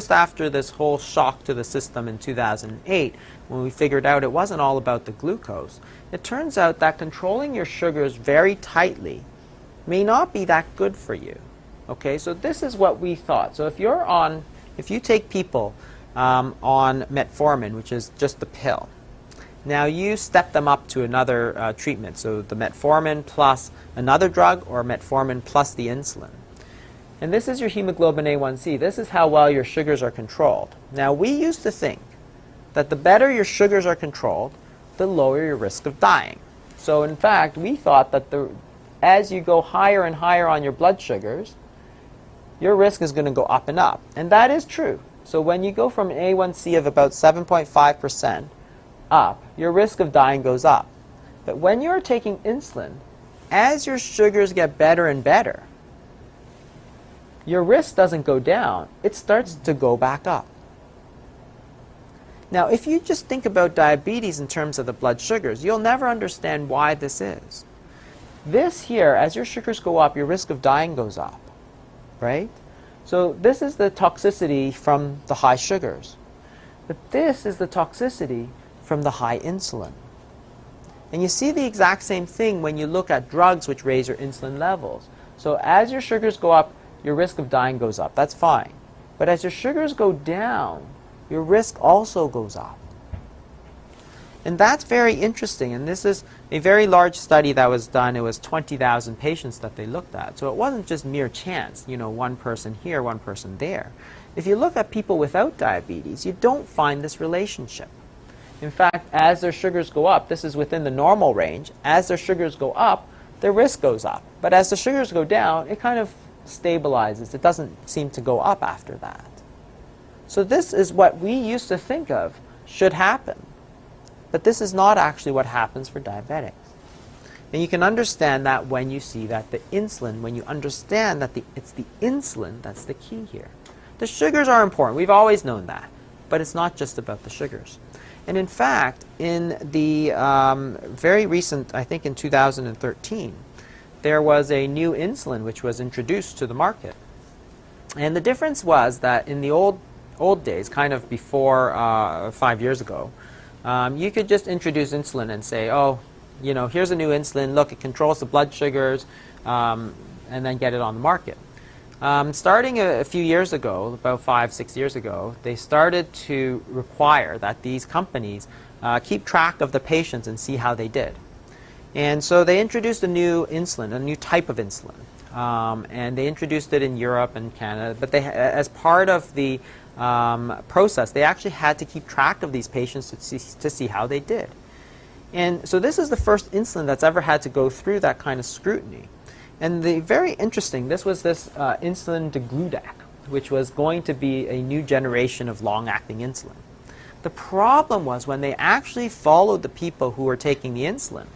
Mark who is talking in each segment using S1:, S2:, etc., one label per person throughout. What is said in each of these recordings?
S1: just after this whole shock to the system in 2008, when we figured out it wasn't all about the glucose, it turns out that controlling your sugars very tightly may not be that good for you. Okay, so this is what we thought. So if you take people on metformin, which is just the pill, now you step them up to another treatment, so the metformin plus another drug or metformin plus the insulin. And this is your hemoglobin A1C. This is how well your sugars are controlled. Now, we used to think that the better your sugars are controlled, the lower your risk of dying. So, in fact, we thought that as you go higher and higher on your blood sugars, your risk is going to go up and up. And that is true. So when you go from an A1C of about 7.5% up, your risk of dying goes up. But when you're taking insulin, as your sugars get better and better, your risk doesn't go down, it starts to go back up. Now, if you just think about diabetes in terms of the blood sugars, you'll never understand why this is. This here, as your sugars go up, your risk of dying goes up, right? So this is the toxicity from the high sugars. But this is the toxicity from the high insulin. And you see the exact same thing when you look at drugs which raise your insulin levels. So as your sugars go up, your risk of dying goes up. That's fine. But as your sugars go down, your risk also goes up. And that's very interesting. And this is a very large study that was done. It was 20,000 patients that they looked at. So it wasn't just mere chance, you know, one person here, one person there. If you look at people without diabetes, you don't find this relationship. In fact, as their sugars go up, this is within the normal range, as their sugars go up, their risk goes up. But as the sugars go down, it kind of stabilizes. It doesn't seem to go up after that. So this is what we used to think of should happen. But this is not actually what happens for diabetics. And you can understand that when you see that the insulin, when you understand that it's the insulin that's the key here. The sugars are important. We've always known that. But it's not just about the sugars. And in fact, in the very recent, I think in 2013, there was a new insulin which was introduced to the market. And the difference was that in the old days, kind of before 5 years ago, you could just introduce insulin and say, oh, you know, here's a new insulin, look, it controls the blood sugars, and then get it on the market. Starting a few years ago, about 5-6 years ago, they started to require that these companies keep track of the patients and see how they did. And so they introduced a new insulin, a new type of insulin. And they introduced it in Europe and Canada, but they, as part of the process, they actually had to keep track of these patients to see how they did. And so this is the first insulin that's ever had to go through that kind of scrutiny. And the very interesting, this was this insulin degludac, which was going to be a new generation of long-acting insulin. The problem was when they actually followed the people who were taking the insulin,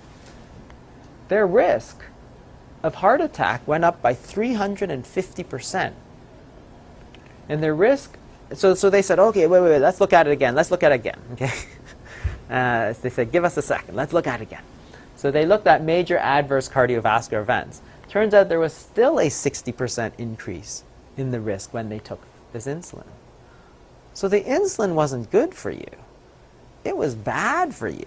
S1: their risk of heart attack went up by 350%. And their risk, so they said, okay, wait, let's look at it again. Let's look at it again. Okay? They said, give us a second. Let's look at it again. So they looked at major adverse cardiovascular events. Turns out there was still a 60% increase in the risk when they took this insulin. So the insulin wasn't good for you. It was bad for you.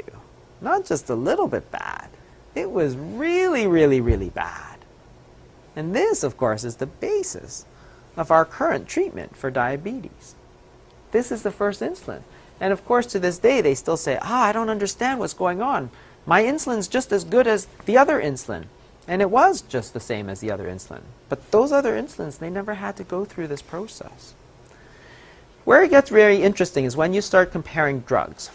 S1: Not just a little bit bad. It was really, really, really bad. And this, of course, is the basis of our current treatment for diabetes. This is the first insulin. And of course, to this day, they still say, I don't understand what's going on. My insulin's just as good as the other insulin. And it was just the same as the other insulin. But those other insulins, they never had to go through this process. Where it gets very interesting is when you start comparing drugs.